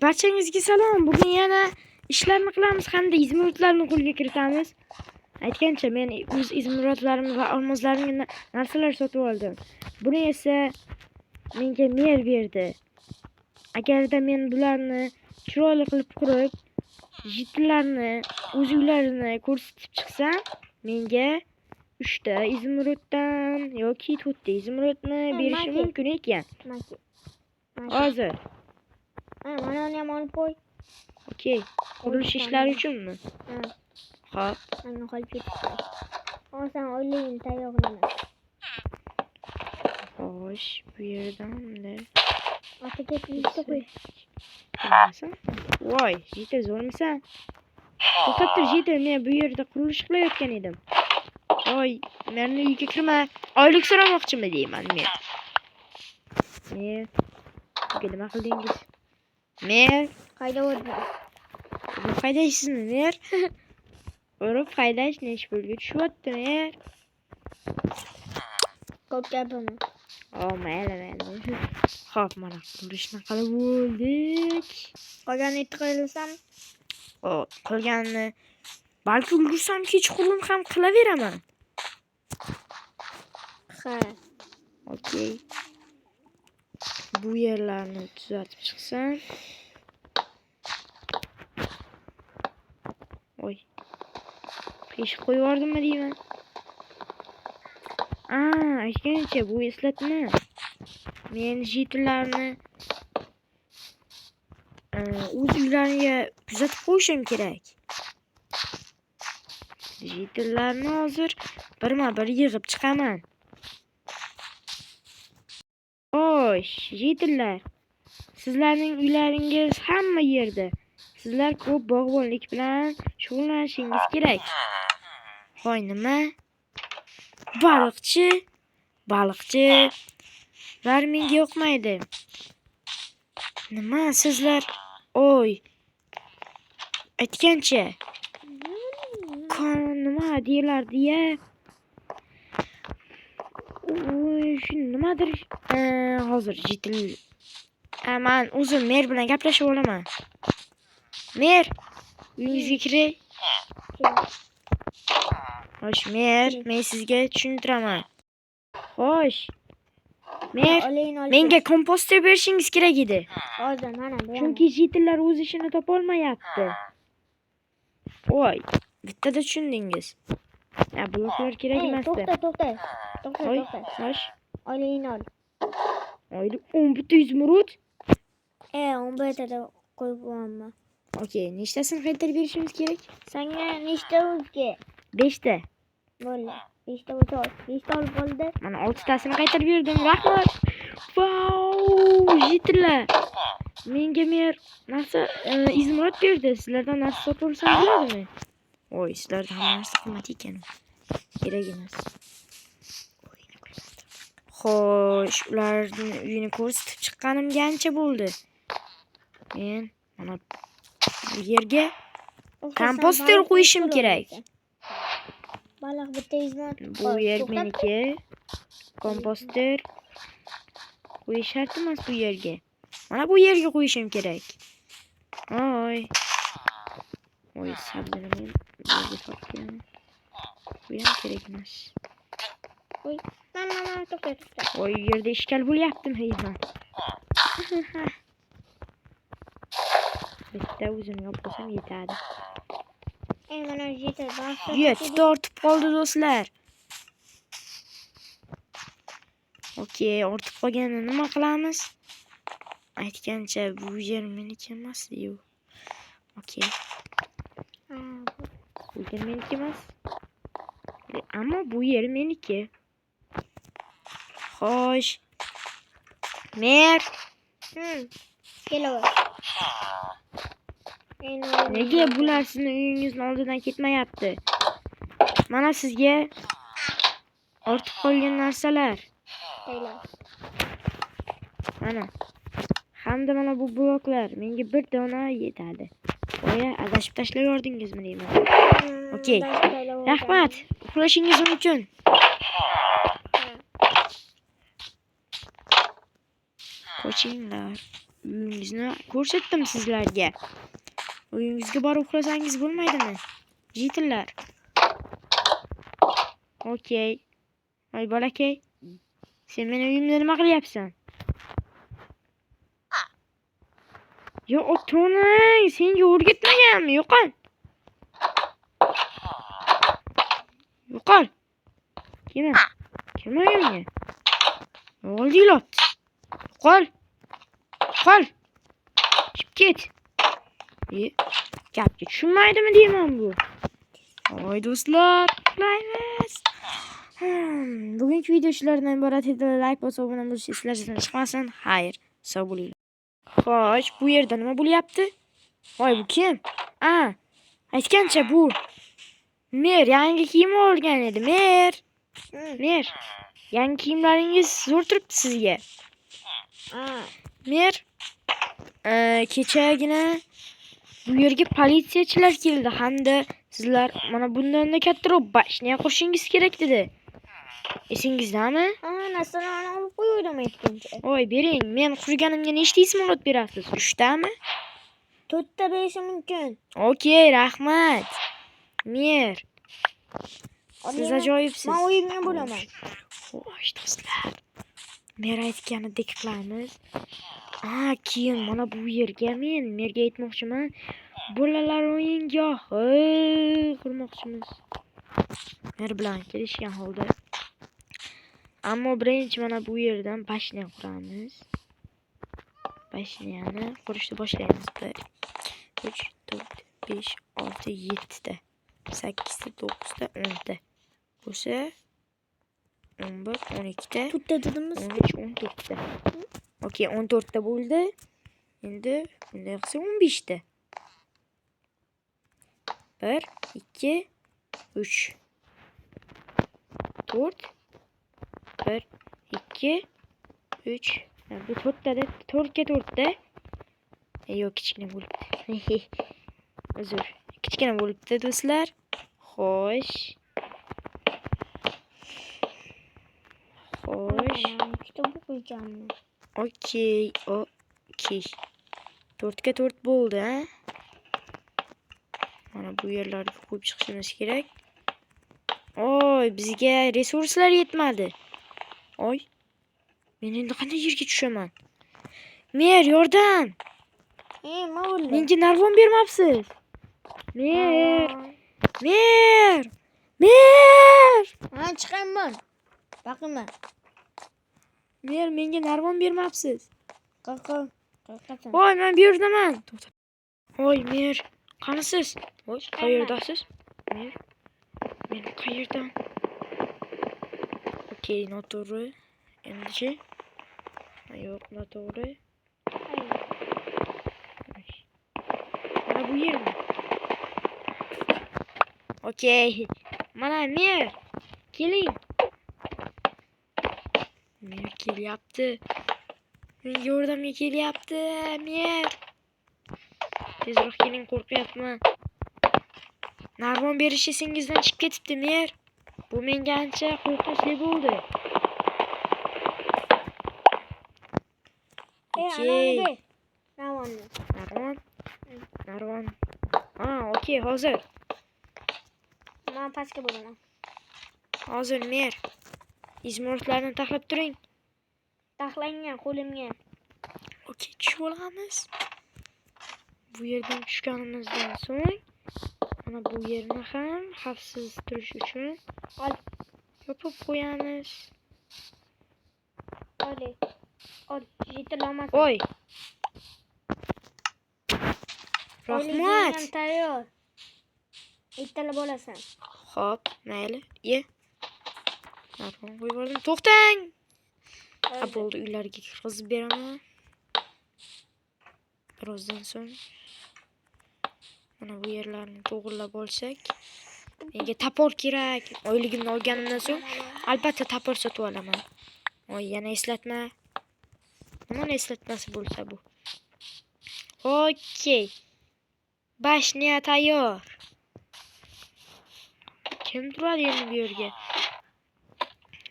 Barchangizga salom. Bugun yana ishlarni qilamiz hamda izmirotlarni qo'lga kiritamiz. Aytgancha men o'z izmirotlarimni va olmozlarimga narsalar sotib oldim. Buni esa menga mer berdi. Agarda men bularni chiroyli qilib qurib, jitlarni, o'z uylarini ko'rsatib chiqsam, menga 3 ta izmirotdan yoki 4 ta izmirotni berishi mumkin ekan. Hozir. Mana uni ham olib qo'y. Okey. Qurilish ishlari uchunmi? Xo'p. Mana qolib ketdi. Sen o'ylaying tayyorlana. Xo'sh, bu yerdan-da. Ortaga yutib qo'y. Voy, jita zo'rmisan? To'xtab tur, jita, men bu yerda qurilish qilayotgan edim. Voy, meni uyga kirma. Oylik so'ramoqchimi deyman men. Men nima qildingiz? Mer, Qayda o'tdi? urib haydaysizni, mer? Urib haydash nesh pulga tushyapti, mer? Ko'p gapirma. Mayli. Xo'p, mana qurishni qilib bo'ldik. Qolganini qilasan? Qolganini balki ulgursam kechqurun ham qilaveraman. Ha. Okey. Bu yerlarni tuzatib chiqsam. Oy. Pesh qo'yib yubordimmi deyman. Aytgancha bu eslatma. Men jitlarni o'z uylariga kuzatib qo'yishim kerak. Jitlarni hozir birma-bir yig'ib chiqaman. Xo'sh, jitlar. Sizlarning uylaringiz hamma yerda. Sizlar ko'p bog'bonlik bilan shug'ullanishingiz kerak. Voy, nima? Baliqchi. Ular menga yoqmaydi. Nima sizlar? Oy. Aytgancha. Nima deylardi-ya? Shu nimadir? Hozir jitil. Men o'zim mer bilan gaplashib olaman. Mer, uyingizga kiray. Xo'sh, mer, men sizga tushuntiraman. Xo'sh. Mer, menga komposter berishingiz kerak edi. Hozir mana bu. Chunki jitillar o'z ishini topa olmayapti. Voy, bittada tushundingiz. Bloklar kerak emasdi. To'xta. Xo'sh. Olayini ol. Oylik 11 ta izmirot. 11 ta qo'yib qo'yaman. Okey, nechtasini qaytarib berishimiz kerak? Senga nechta o'zga? 5 ta. Bo'ldi. 5 ta o'tol. 5 ta olib bo'ldi. Mana 6 tasini qaytarib berdim. Rahmat. Vau, jitlar. Menga mer narsa izmirot berdi. Sizlardan narsa sotib olsam bo'ladimi? Voy, sizlardan hamma narsa qimmat ekan. Kerak emas. Xo'sh, ularning uyini ko'rsatib chiqqanimga ancha bo'ldi. Men mana bu yerga komposter qo'yishim kerak. Baliq bitta izmirot. Bu yer meniki. Komposter qo'yish shart emas bu yerga. Mana bu yerga qo'yishim kerak. Oy, sabzini men yerga solib qo'yaman. Bu ham kerak emas. Voy, mana to'xta. Voy, u yerda ishkal bo'lyaptimi deyman. Bitta o'zimga olib qo'ysam yetadi. Mana jita bosib. Tortib qoldi do'stlar. Okey, ortib qolganini nima qilamiz? Aytgancha bu yer meniki emas-ku. Okey. Bu yer meniki emas. Ammo bu yer meniki. Xo'sh. Mer. Kelaver. Nega bular sizning uyingizning oldidan ketmayapti? Mana sizga ortib qolgan narsalar. Mana. Hamda mana bu bloklar menga bir dona yetadi. Voy, adashib tashlab yordingizmi deyman. Okey. Rahmat. Uxlashingiz mumkin. Qo'shinglar. uyingizni ko'rsatdim sizlarga. Uyingizga borib uxlasangiz bo'lmaydimi? Jitillar. Okey. Voy bolakay. Sen meni uyimda nima qilyapsan? Yo, ota-onang senga o'rgatmaganmi? Yo'qol. Yo'qol. Kim uyimga? O'ldinglar. Yo'qol. Yo'qol. Chiqib ket. Gapga tushunmaydimi deyman bu. Voy do'stlar, uxlaymiz. Bugungi video shulardan iborat edi. Like bosib obuna bo'lish esingizdan chiqmasin. Xayr, sog' bo'linglar. Xo'sh, bu yerda nima bo'lyapti? Voy, bu kim? Aytgancha bu Mer yangi kiyim olgan edi. Mer, yangi kiyimlaringiz zo'r turibdi sizga. Mer, kechagina bu yerga politsiyachilar keldi hamda sizlar mana bundan da kattaroq bashniya qurishingiz kerak dedi. Esingizdami? Narsani olib qo'ydim aytgancha. Voy, bering. Men qurganimga nechta ismolot berasiz? 3 tami? 4 ta berishim mumkin. Okey, rahmat. Mer. Siz ajoyibsiz. Men o'yimga bo'laman. Xo'sh, do'stlar. Mer aytganidek qilamiz. Keyin mana bu yerga men Merga aytmoqchiman. Bolalar o'yingohi qurmoqchimiz. Mer bilan kelishgan holda. Ammo birinchi mana bu yerdan bashniya quramiz. Bashniyani qurishni boshlaymiz. 1 3 4 5 6 7 ta. 8 ta, 9 ta, 10 ta. Bo'lsa 11 12 ta. 4 ta dedimiz. 13 14 ta. Okey, 14 ta bo'ldi. Endi bunday qilsa 15 ta. 1 2 3 4 1 2 3 bu 4 ta, 4 ga 4 ta. Yo'q, kichkina bo'libdi. Uzr, kichkina bo'libdi do'stlar. Xo'sh. Kitob o'qiyapman. Okey. 4 ga 4 bo'ldi, ha? Mana bu yerlarga qo'yib chiqishimiz kerak. Oy, bizga resurslar yetmadi. Oy. Men endi qanday yerga tushaman? Mer, yordam. Nima bo'ldi? Menga narvon bermabsiz. Mer. Mer. Mer. Chiqaman. Baqima. Mer, menga narvon bermabsiz. Qo'rqasan. Voy, men bu yerdaman. Voy, Mer, qanisiz? Voy, qayerdasiz? Mer. Men qayerdan? Okey, noto'g'ri. Endi-chi? Yo'q, noto'g'ri. Mana bu yermi? Okey. Mana Mer. Keling. Mer kelyapti. Menga yordamga kelyapti. Mer. Tezroq keling, qo'rqyapman. Narvon berish esingizdan chiqib ketibdi, Mer. Bu menga ancha qo'rqinchli bo'ldi. Okey. Narvon. Okey, hozir. Men pastga bo'laman. Hozir Mer. Izmortlarni taxlab turing. Taxlangan qo'limga. Okey, tushib olamiz. Bu yerdan tushganimizdan so'ng mana bu yerni ham xavfsiz turish uchun yopib qo'yamiz. Ol, yetilamasin. Oy. Rahmat. Tayyor. Ertalab bo'lasan. Xo'p, mayli. Ye. Narvon qo'yib oldim. To'xtang. Bo'ldi, uylarga kirgizib beraman. Birozdan so'ng mana bu yerlarni to'g'rilab olsak, menga tapor kerak. Oyligimni olganimdan so'ng albatta tapor sotib olaman. Voy, yana eslatma. Nima eslatmasi bo'lsa bu? Okey. Bashniya tayyor. Kim turadi endi bu yerga?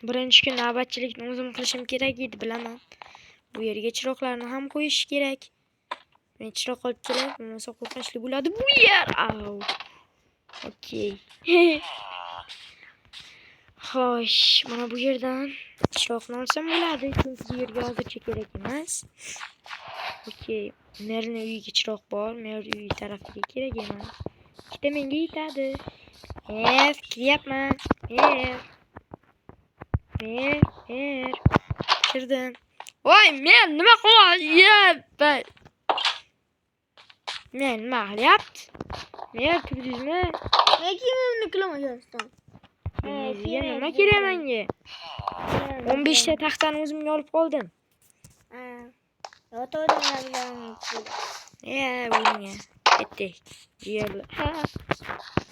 Birinchi kun navbatchilikni o'zim qilishim kerak edi, bilaman. Bu yerga chiroqlarni ham qo'yish kerak. Men chiroq olib kelay, bo'lmasa qo'rqinchli bo'ladi bu yer. Au. Okey. Xo'sh, mana bu yerdan chiroqni olsam bo'ladi, chunki bu yerga hozircha kerak emas. Okey. Merni uyiga chiroq bor, mer uyi tarafiga kerak emas. Ikkita menga yetadi. Kiryapman. Mer. Kirdim. Voy, men nima qilyapman? Men nima qilyapti? Mer kirdingizmi? Kimimni qilamayapsan? Sizga nima kerak menga? 15 ta taxtani o'zimga olib qoldim. O'yinga ketdik.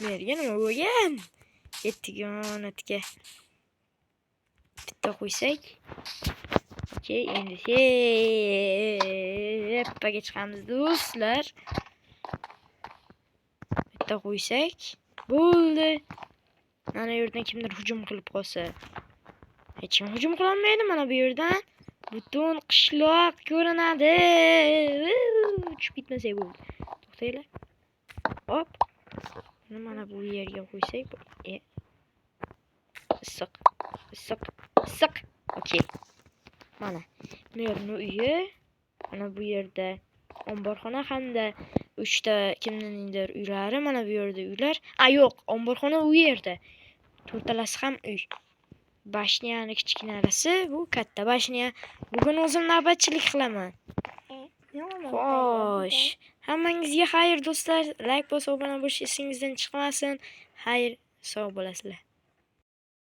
Merga nima bo'lgan? Ketdik yonatga. Bitta qo'ysak. Okey, endi heppaga chiqamiz do'stlar. Bitta qo'ysak bo'ldi. Mana bu yerdan kimdir hujum qilib qolsa. Hech kim hujum qila olmaydi mana bu yerdan. Butun qishloq ko'rinadi. Uchib ketmasak bo'ldi. To'xtanglar. Hop. Mana bu yerga qo'ysak bo'ldi. Issiq. Okey. Mana merni uyi. Mana bu yerda omborxona hamda 3 ta kimningdir uylari. Mana bu yerda uylar. Yo'q, omborxona u yerda. To'rtalasi ham uy. Bashniyani kichkinalasi, bu katta bashniya. Bugun o'zim navbatchilik qilaman. Xo'sh, hammangizga xayr do'stlar. Like bosib obuna bo'lish esingizdan chiqmasin. Xayr, sog' bo'lasizlar.